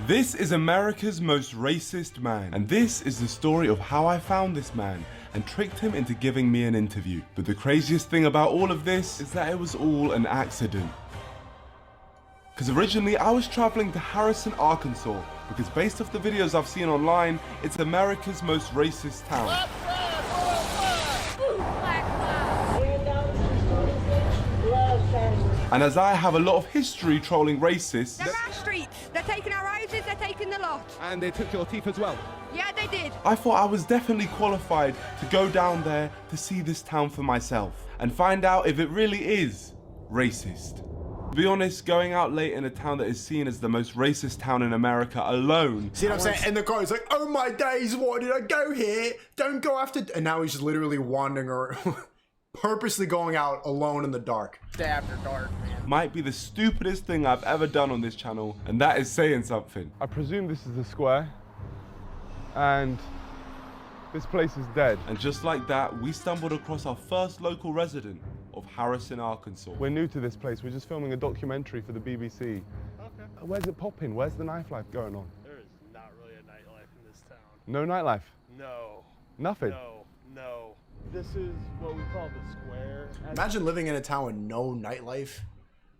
This is America's most racist man, and this is the story of how I found this man and tricked him into giving me an interview. But the craziest thing about all of this is that it was all an accident. Because originally I was traveling to Harrison, Arkansas, because based off the videos I've seen online, it's America's most racist town. And as I have a lot of history trolling racists... They're our streets, they're taking our houses, they're taking the lot. And they took your teeth as well? Yeah, they did. I thought I was definitely qualified to go down there to see this town for myself and find out if it really is racist. To be honest, going out late in a town that is seen as the most racist town in America alone... See what I'm saying? And the guy is like, oh my days, why did I go here? Don't go after... And now he's just literally wandering around, purposely going out alone in the dark. After dark, man. Might be the stupidest thing I've ever done on this channel, and that is saying something. I presume this is the square, and this place is dead. And just like that, we stumbled across our first local resident of Harrison, Arkansas. We're new to this place. We're just filming a documentary for the BBC. Okay. Where's it popping? Where's the nightlife going on? There is not really a nightlife in this town. No nightlife? No. Nothing? No. No. This is what we call the square. Imagine living in a town with no nightlife.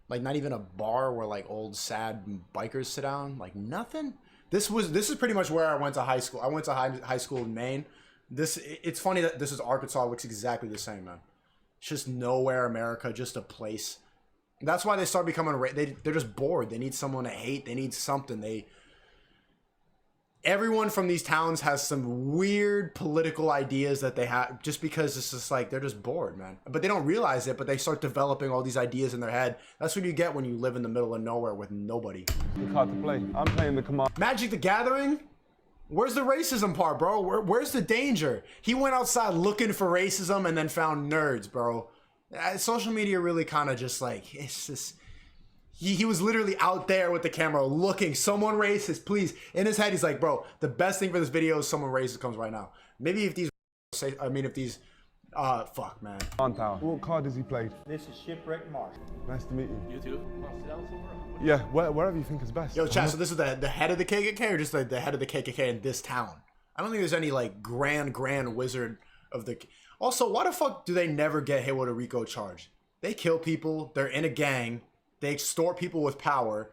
Like not even a bar where like old sad bikers sit down. Like nothing. This is pretty much where I went to high school. I went to high school in Maine. It's funny that this is Arkansas. It looks exactly the same, man. It's just nowhere America, just a place. That's why they start becoming they're just bored. They need someone to hate. They need something. Everyone from these towns has some weird political ideas that they have just because it's just like they're just bored, man. But they don't realize it, but they start developing all these ideas in their head. That's what you get when you live in the middle of nowhere with nobody. It's hard to play. I'm playing the command. Magic the Gathering? Where's the racism part, bro? Where's the danger? He went outside looking for racism and then found nerds, bro. Social media really kind of just like, it's just... He was literally out there with the camera looking, someone racist, please. In his head, he's like, bro, the best thing for this video is someone racist comes right now. Maybe if these fuck, man. What card has he played? This is Shipwreck Mark. Nice to meet you. You too? Want to sit down somewhere? Yeah, wherever you think is best. Yo, chat, so this is the head of the KKK or just like the head of the KKK in this town? I don't think there's any like grand wizard of the... Also, why the fuck do they never get hit with a RICO charge? They kill people, they're in a gang, they extort people with power,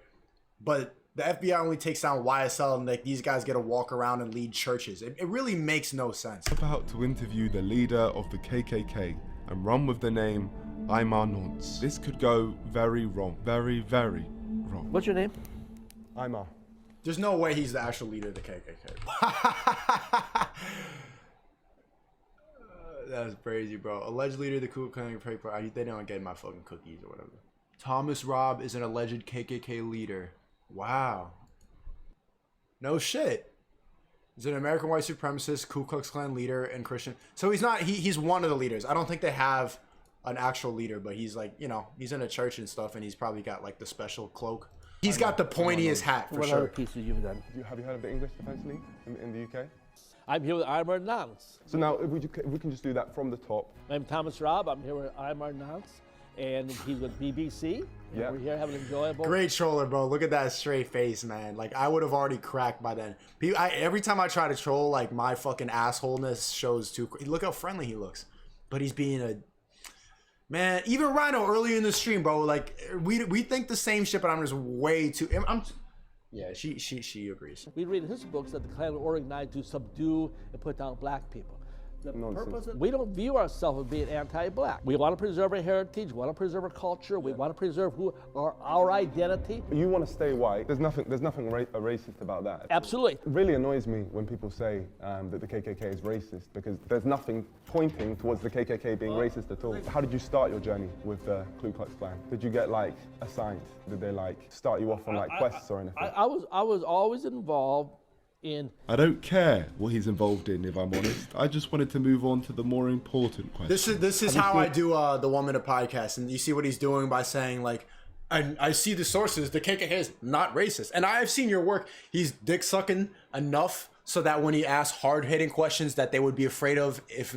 but the FBI only takes down YSL and like these guys get to walk around and lead churches. It really makes no sense. I'm about to interview the leader of the KKK and run with the name Aymar Nance. This could go very wrong. Very, very wrong. What's your name? Aymar. There's no way he's the actual leader of the KKK. That was crazy, bro. Alleged leader of the Ku Klux Klan. They don't get my fucking cookies or whatever. Thomas Robb is an alleged KKK leader. Wow. No shit. He's an American white supremacist, Ku Klux Klan leader, and Christian. So he's not, he's one of the leaders. I don't think they have an actual leader, but he's like, you know, he's in a church and stuff, and he's probably got like the special cloak. He's got the pointiest hat for What sure. other pieces you've done? Have you heard of the English Defence League in the UK? I'm here with Aymar Nance. So now, if we can just do that from the top. I'm Thomas Robb. I'm here with Aymar Nance, and he's with BBC. Yeah. We're here having an enjoyable... Great troller, bro. Look at that straight face, man. Like, I would have already cracked by then. Every time I try to troll, like, my fucking assholeness shows too. Look how friendly he looks. But he's being a... Man, even Rhino earlier in the stream, bro, like, we think the same shit, but I'm just way too... Yeah, she agrees. We read in his books that the Klan were organized to subdue and put down black people. The purpose of, we don't view ourselves as being anti-black. We want to preserve our heritage, we want to preserve our culture, we want to preserve our identity. You want to stay white. There's nothing racist about that. Absolutely. It really annoys me when people say that the KKK is racist because there's nothing pointing towards the KKK being racist at all. How did you start your journey with the Ku Klux Klan? Did you get like assigned? Did they like start you off on like quests or anything? I was always involved in... I don't care what he's involved in, if I'm honest. I just wanted to move on to the more important question. This is how I do the 1 Minute Podcast, and you see what he's doing by saying like, I see the sources. The KKK is not racist, and I have seen your work. He's dick sucking enough so that when he asks hard hitting questions that they would be afraid of, if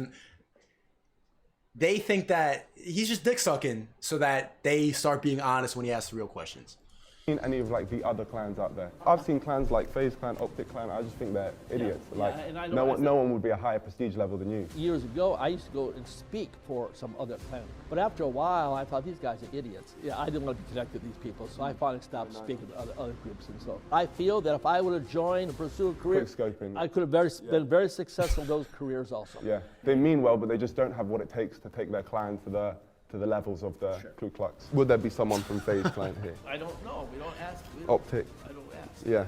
they think that he's just dick sucking, so that they start being honest when he asks real questions. Seen any of like the other clans out there? I've seen clans like FaZe Clan, Optic Clan. I just think they're idiots. Like and I no one would be a higher prestige level than you. Years ago, I used to go and speak for some other clan. But after a while, I thought these guys are idiots. Yeah, I didn't want to be connected to these people, so I finally stopped speaking to other groups. And so I feel that if I would have joined and pursued a career, I could have been very successful in those careers also. Yeah, they mean well, but they just don't have what it takes to take their clan to the levels of the Ku Klux. Would there be someone from FaZe Clan here? I don't know. We don't ask. Optic. I don't ask. Yeah.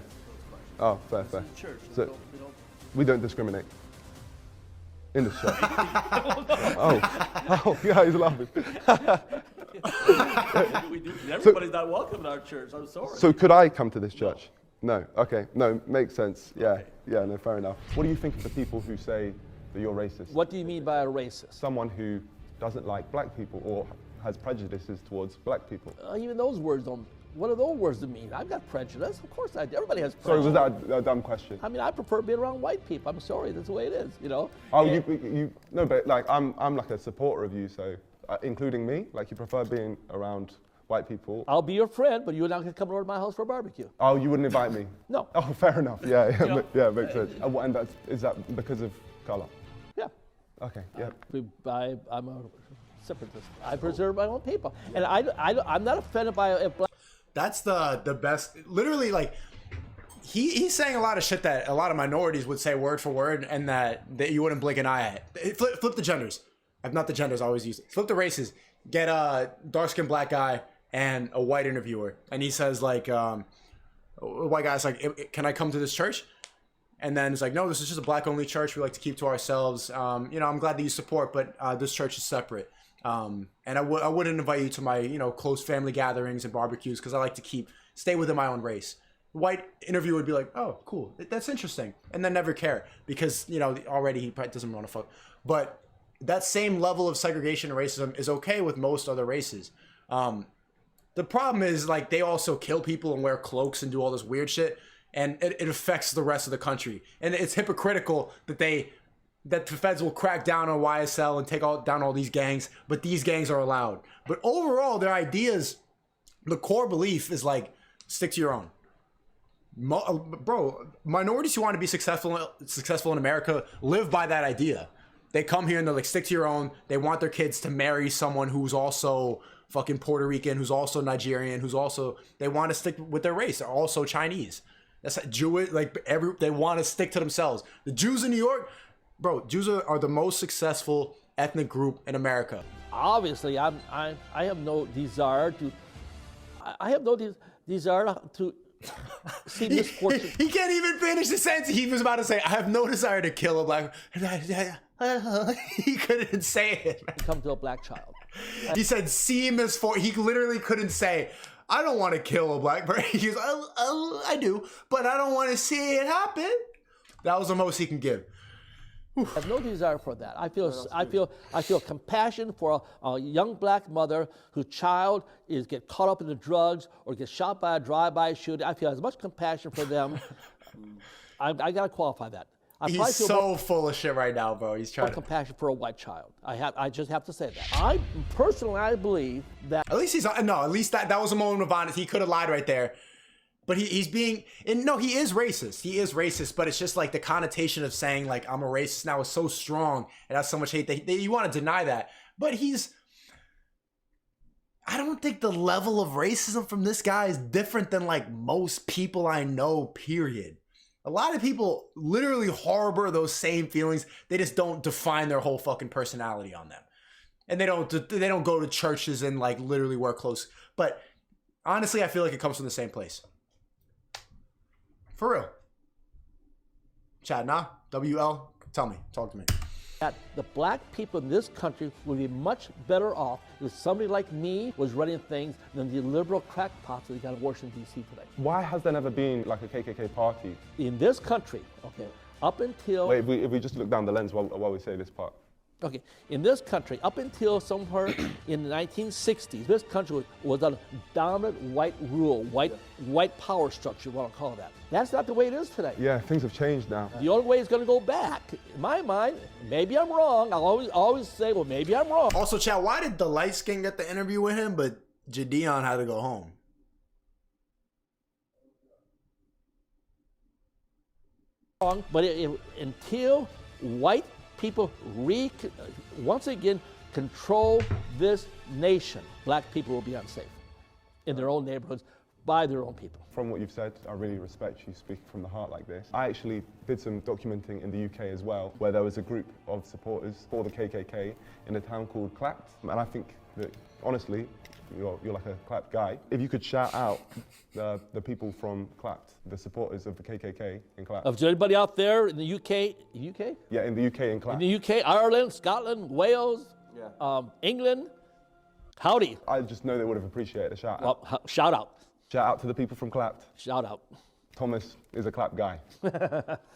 Oh, fair. Church. So we don't discriminate. In the church. oh, yeah, he's laughing. We do. Everybody's not welcome in our church. I'm sorry. So could I come to this church? No. Okay. No, makes sense. Yeah. Okay. Yeah. No, fair enough. What do you think of the people who say that you're racist? What do you mean by a racist? Someone who doesn't like black people or has prejudices towards black people. Even those words don't. What do those words mean? I've got prejudice. Of course I do. Everybody has prejudice. Sorry, was that a dumb question? I mean, I prefer being around white people. I'm sorry, that's the way it is, you know? Oh, you no, but like I'm like a supporter of you, so including me, like you prefer being around white people. I'll be your friend, but you're not going to come over to my house for a barbecue. Oh, you wouldn't invite me? No. Oh, fair enough. Yeah, You know, yeah, makes sense. And is that because of color? Yeah. Okay, yeah. I'm a separatist. I preserve my own people. And I'm not offended by a black. That's the best. Literally, like, he's saying a lot of shit that a lot of minorities would say word for word, and that you wouldn't blink an eye at. Flip the genders. Not the genders, I always use it. Flip the races. Get a dark-skinned black guy and a white interviewer. And he says, like, a white guy's like, can I come to this church? And then it's like, no, this is just a black-only church. We like to keep to ourselves. You know, I'm glad that you support, but this church is separate. And I wouldn't invite you to my, you know, close family gatherings and barbecues because I like to stay within my own race. White interviewer would be like, oh, cool, that's interesting, and then never care because, you know, already he probably doesn't want to fuck. But that same level of segregation and racism is okay with most other races. The problem is, like, they also kill people and wear cloaks and do all this weird shit, and it affects the rest of the country. And it's hypocritical that the feds will crack down on YSL and take down all these gangs, but these gangs are allowed. But overall, their ideas, the core belief is like, stick to your own. Bro, minorities who want to be successful in America live by that idea. They come here and they're like, stick to your own. They want their kids to marry someone who's also fucking Puerto Rican, who's also Nigerian, they want to stick with their race. They're also Chinese. That's like Jewish, they want to stick to themselves. The Jews in New York, bro, Jews are the most successful ethnic group in America. Obviously, I have no desire to. I have no desire to see misfortune. He can't even finish the sentence. He was about to say, "I have no desire to kill a black." He couldn't say it. Come to a black child. He said, "See misfortune." He literally couldn't say, "I don't want to kill a black person." He goes, "I do, but I don't want to see it happen." That was the most he can give. I have no desire for that. I feel compassion for a young black mother whose child get caught up in the drugs or gets shot by a drive-by shooting. I feel as much compassion for them. I gotta qualify that. He's so full of shit right now, bro. He's trying to compassion for a white child. I just have to say that. I believe that. At least at least that was a moment of honesty. He could have lied right there. But he's being, and no, he is racist. He is racist, but it's just like the connotation of saying like I'm a racist now is so strong and has so much hate that you want to deny that. But I don't think the level of racism from this guy is different than like most people I know, period. A lot of people literally harbor those same feelings. They just don't define their whole fucking personality on them. And they don't go to churches and like literally wear clothes. But honestly, I feel like it comes from the same place. For real. Chad, nah? WL? Tell me. Talk to me. That the black people in this country would be much better off if somebody like me was running things than the liberal crackpots that we got in Washington, D.C. today. Why has there never been like a KKK party? In this country, okay, up until... Wait, if we just look down the lens while we say this part. Okay, in this country, up until somewhere in the 1960s, this country was a dominant white rule, white power structure, what I'll call that. That's not the way it is today. Yeah, things have changed now. The only way it's going to go back, in my mind, maybe I'm wrong. I'll always say, well, maybe I'm wrong. Also, Chad, why did the light skin get the interview with him, but Jadeon had to go home? wrong, but until white people once again control this nation, black people will be unsafe in their own neighborhoods by their own people. From what you've said, I really respect you speaking from the heart like this. I actually did some documenting in the UK as well, where there was a group of supporters for the KKK in a town called Clapt, and I think that, honestly, you're like a Clapt guy. If you could shout out the people from Clapt, the supporters of the KKK in Clapt. Of anybody out there in the UK, UK? Yeah, in the UK in Clapt. In the UK, Ireland, Scotland, Wales, England, howdy. I just know they would have appreciated a shout out. Well, shout out. Shout out to the people from Clapt. Shout out. Thomas is a Clapt guy.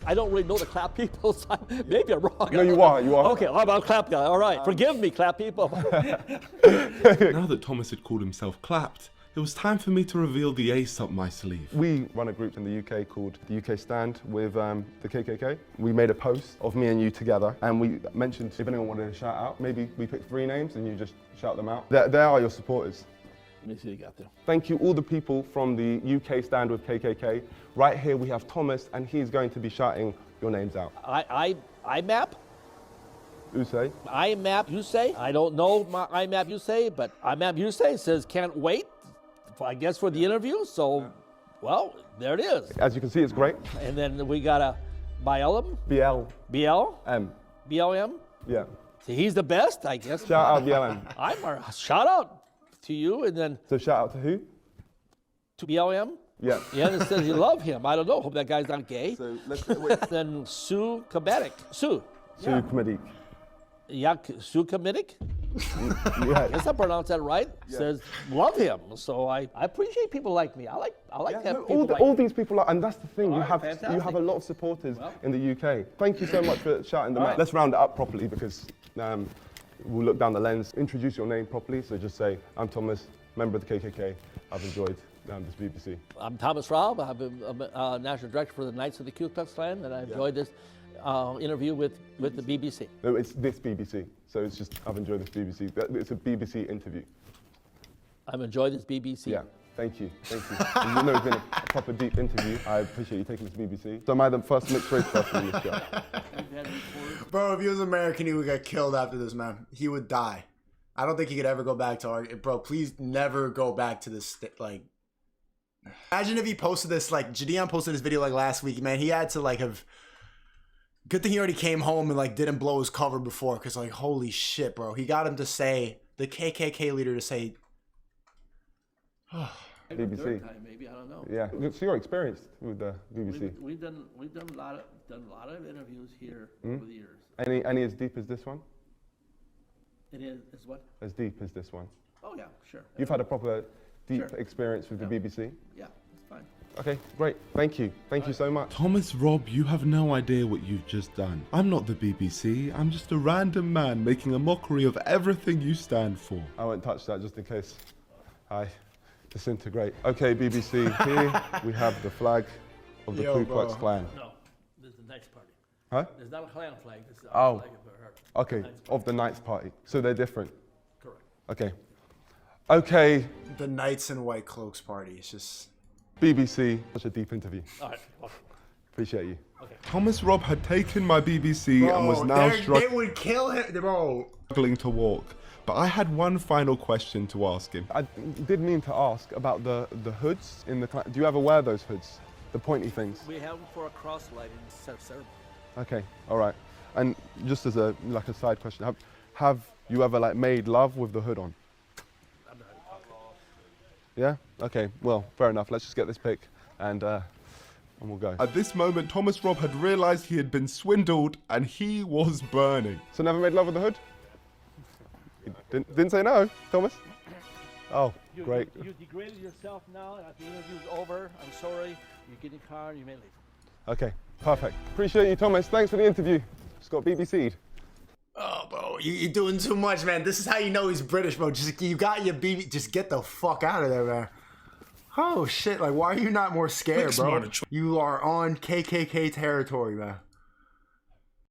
I don't really know the Clap people, so maybe I'm wrong. No, you are. Okay, I'm a Clap guy. All right, forgive me, Clap people. Now that Thomas had called himself Clapped, it was time for me to reveal the ace up my sleeve. We run a group in the UK called the UK Stand with the KKK. We made a post of me and you together, and we mentioned if anyone wanted a shout out, maybe we picked 3 names and you just shout them out. There are your supporters. Let me see what you got there. Thank you all the people from the UK Stand with KKK. Right here we have Thomas, and he's going to be shouting your names out. I map. Who say? I map. You say. I don't know my I map. You say, but I map. You say says can't wait. I guess for the interview. So, well, there it is. As you can see, it's great. And then we got a BLM. BLM. BLM. Yeah. See, he's the best, I guess. Shout out BLM. Shout out to you, and then So shout out to who? to BLM. Yeah. Yeah, and it says you love him. I don't know. Hope that guy's not gay. So let's wait. Then Sue Kametic. Sue. Sue Kmedik. Yeah, Sue Kamitic. I Yeah. guess I pronounced that right. Says love him. So I appreciate people like me. I like to have people like all me. these people are, and that's the thing. You have fantastic. a lot of supporters in the UK. Thank you so much for shouting them out. right. Let's round it up properly because we'll look down the lens. Introduce your name properly. So just say, I'm Thomas, member of the KKK. I've enjoyed this BBC. I'm Thomas Raub. I'm a national director for the Knights of the Ku Klux Klan, and I enjoyed this interview with the BBC. No, it's this BBC. So it's just, I've enjoyed this BBC. It's a BBC interview. I've enjoyed this BBC. Yeah. Thank you. Thank you. You know, it's been a proper deep interview. I appreciate you taking this to BBC. So am I the first mixed race person in this show? Bro, if he was American, he would get killed after this, man. He would die. I don't think he could ever go back to art. Bro, please never go back to this, like... Imagine if he posted this, like, Jadian posted this video, like, last week, man. He had to, like, have... Good thing he already came home and, like, didn't blow his cover before, because, like, holy shit, bro. He got him to say, the KKK leader to say... BBC. Third time, maybe, I don't know. Yeah. So you're experienced with the BBC. We've done a lot of interviews here over the years. Any as deep as this one? It is what? As deep as this one? Oh yeah, sure. You've had a proper deep Sure. experience with the BBC? Yeah, it's fine. Okay, great. Thank you. Thank you so much. Thomas Rob, you have no idea what you've just done. I'm not the BBC, I'm just a random man making a mockery of everything you stand for. I won't touch that just in case I disintegrate. Okay, BBC, here we have the flag of the Ku Klux Klan. No, this is the Knights Party. Huh? There's not a Klan flag. This is Oh. our flag of her. Okay, of the Knights Party. So they're different. Correct. Okay. Okay, The Knights in White Cloaks party. It's just... BBC, such a deep interview. All right. Well, Appreciate you. Thomas Rob had taken my BBC and was now they would kill him, bro. struggling to walk. But I had one final question to ask him. I did mean to ask about the hoods in the Klan. Do you ever wear those hoods? The pointy things? we have them for a cross-lighting ceremony. Okay, all right. And just as a side question, have you ever like made love with the hood on? I'm not gonna talk. Yeah? Okay, well, fair enough. Let's just get this pic and we'll go. At this moment, Thomas Rob had realised he had been swindled and he was burning. So never made love with the hood? You didn't say no, Thomas? Oh, great. You degraded yourself now, and after the interview's over, I'm sorry. You get in the car and you may leave. Okay, perfect. Appreciate you, Thomas. Thanks for the interview. Just got BBC'd. Oh, bro, you're doing too much, man. This is how you know he's British, bro. Just you got your BB. Just get the fuck out of there, man. Oh shit! Like, why are you not more scared, bro? You are on KKK territory, man.